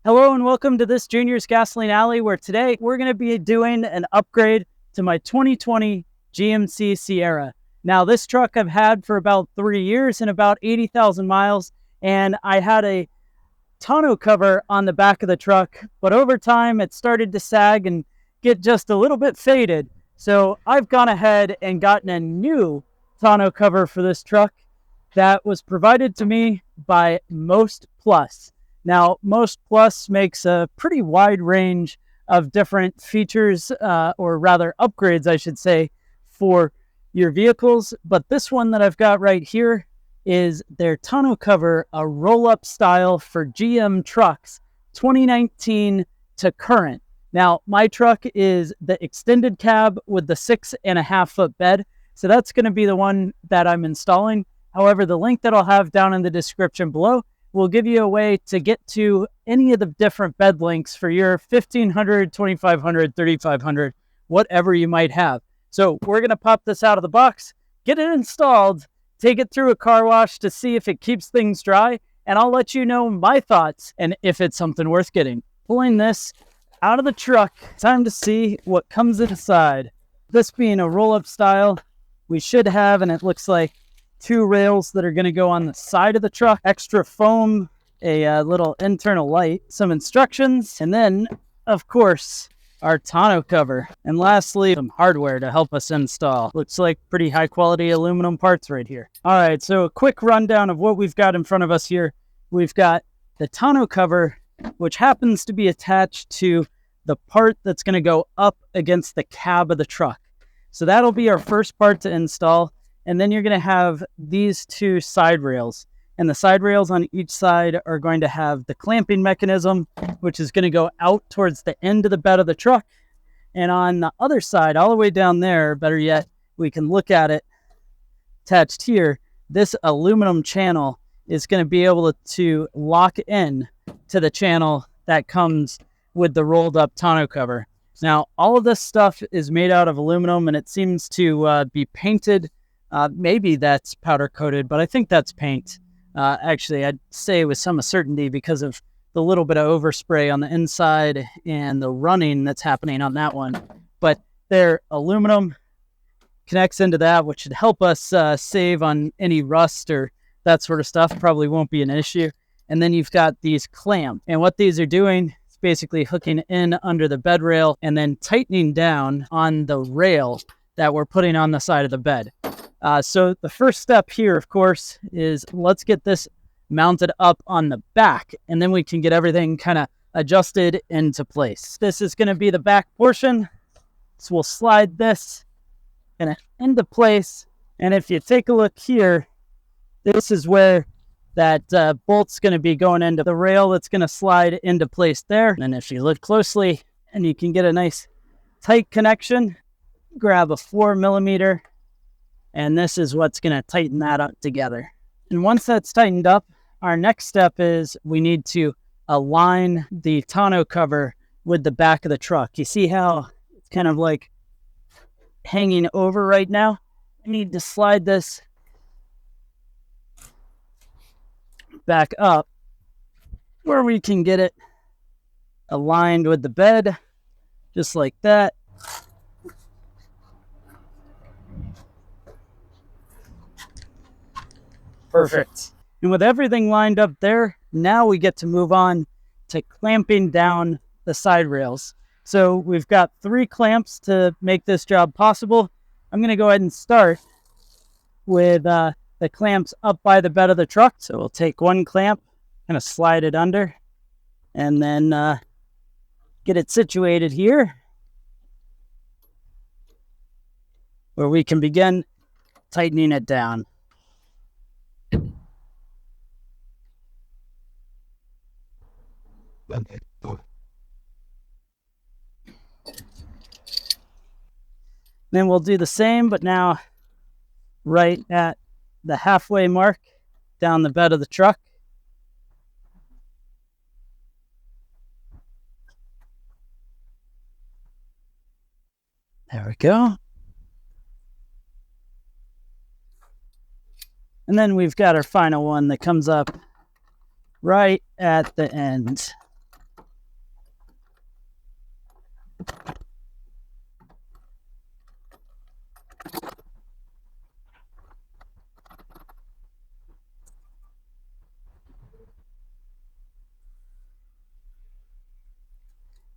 Hello and welcome to this Junior's Gasoline Alley, where today we're going to be doing an upgrade to my 2020 GMC Sierra. Now, this truck I've had for about 3 years and about 80,000 miles, and I had a tonneau cover on the back of the truck, but over time it started to sag and get just a little bit faded. So I've gone ahead and gotten a new tonneau cover for this truck that was provided to me by MOSTPLUS. Now, MOSTPLUS makes a pretty wide range of different features, or rather upgrades, I should say, for your vehicles. But this one that I've got right here is their tonneau cover, a roll-up style for GM trucks, 2019 to current. Now, my truck is the extended cab with the 6.5 foot bed. So that's going to be the one that I'm installing. However, the link that I'll have down in the description below will give you a way to get to any of the different bed links for your 1500, 2500, 3500, whatever you might have. So we're going to pop this out of the box, get it installed, take it through a car wash to see if it keeps things dry, and I'll let you know my thoughts and if it's something worth getting. Pulling this out of the truck, time to see what comes inside. This being a roll-up style, we should have, and it looks like, 2 rails that are going to go on the side of the truck, extra foam, a little internal light, some instructions, and then, of course, our tonneau cover. And lastly, some hardware to help us install. Looks like pretty high quality aluminum parts right here. All right, so a quick rundown of what we've got in front of us here. We've got the tonneau cover, which happens to be attached to the part that's going to go up against the cab of the truck. So that'll be our first part to install. And then you're going to have these 2 side rails. And the side rails on each side are going to have the clamping mechanism, which is going to go out towards the end of the bed of the truck. And on the other side, all the way down there, better yet, we can look at it attached here. This aluminum channel is going to be able to lock in to the channel that comes with the rolled up tonneau cover. Now, all of this stuff is made out of aluminum, and it seems to be painted. Maybe that's powder coated, but I think that's paint. Actually, I'd say with some certainty because of the little bit of overspray on the inside and the running that's happening on that one. But their aluminum connects into that, which should help us save on any rust or that sort of stuff. Probably won't be an issue. And then you've got these clamps. And what these are doing is basically hooking in under the bed rail and then tightening down on the rail that we're putting on the side of the bed. So the first step here, of course, is let's get this mounted up on the back, and then we can get everything kind of adjusted into place. This is going to be the back portion. So we'll slide this kind of into place. And if you take a look here, this is where that bolt's going to be going into the rail that's going to slide into place there. And if you look closely, and you can get a nice tight connection, grab a 4mm. And this is what's going to tighten that up together. And once that's tightened up, our next step is we need to align the tonneau cover with the back of the truck. You see how it's kind of like hanging over right now? I need to slide this back up where we can get it aligned with the bed, just like that. Perfect. And with everything lined up there, now we get to move on to clamping down the side rails. So we've got 3 clamps to make this job possible. I'm going to go ahead and start with the clamps up by the bed of the truck. So we'll take 1 clamp, kind of slide it under, and then get it situated here where we can begin tightening it down. Then we'll do the same, but now right at the halfway mark down the bed of the truck. There we go. And then we've got our final one that comes up right at the end.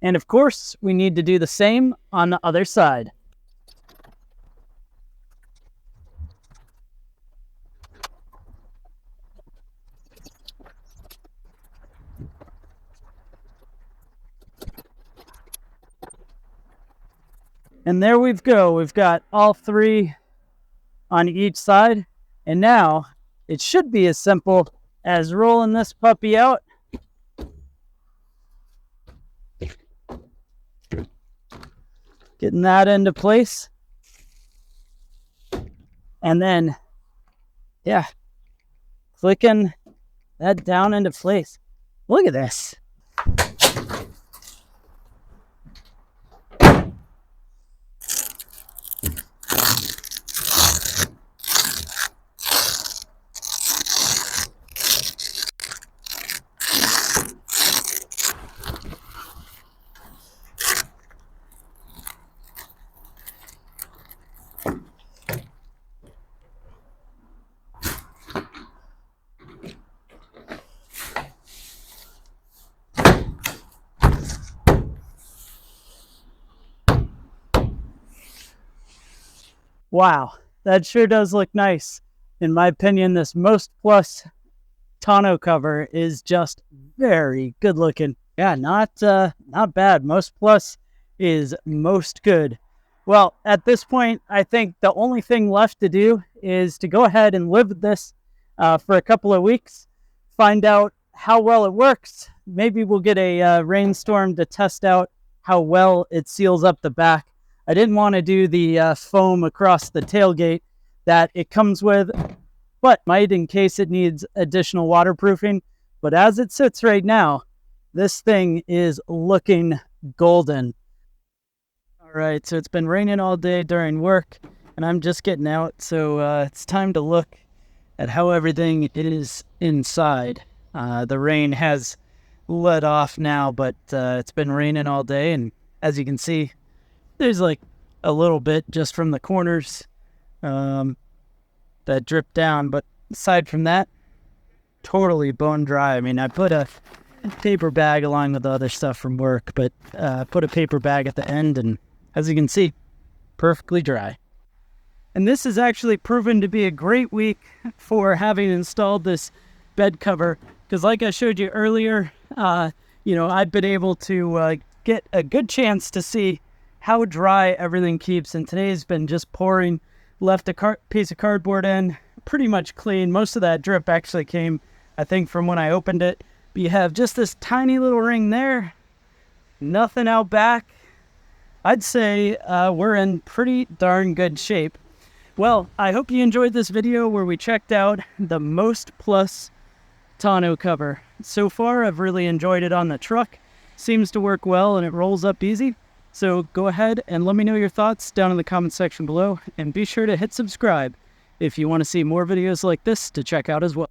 And of course, we need to do the same on the other side. And there we go. We've got all three on each side. And now it should be as simple as rolling this puppy out. Getting that into place. And then, yeah, clicking that down into place. Look at this. Wow, that sure does look nice. In my opinion, this MOSTPLUS tonneau cover is just very good looking. Yeah, not bad. MOSTPLUS is most good. Well, at this point, I think the only thing left to do is to go ahead and live with this for a couple of weeks, find out how well it works. Maybe we'll get a rainstorm to test out how well it seals up the back. I didn't want to do the foam across the tailgate that it comes with, but might in case it needs additional waterproofing. But as it sits right now, this thing is looking golden. All right, so it's been raining all day during work, and I'm just getting out, so it's time to look at how everything is inside. The rain has let off now, but it's been raining all day, and as you can see, there's like a little bit just from the corners that drip down, but aside from that, totally bone dry. I mean, I put a paper bag along with the other stuff from work, but put a paper bag at the end, and as you can see, perfectly dry. And this has actually proven to be a great week for having installed this bed cover, because like I showed you earlier, I've been able to get a good chance to see how dry everything keeps, and today's been just pouring. Left a piece of cardboard in, pretty much clean. Most of that drip actually came, I think, from when I opened it. But you have just this tiny little ring there, nothing out back. I'd say we're in pretty darn good shape. Well, I hope you enjoyed this video where we checked out the MOSTPLUS tonneau cover. So far, I've really enjoyed it on the truck. Seems to work well and it rolls up easy. So go ahead and let me know your thoughts down in the comment section below, and be sure to hit subscribe if you want to see more videos like this to check out as well.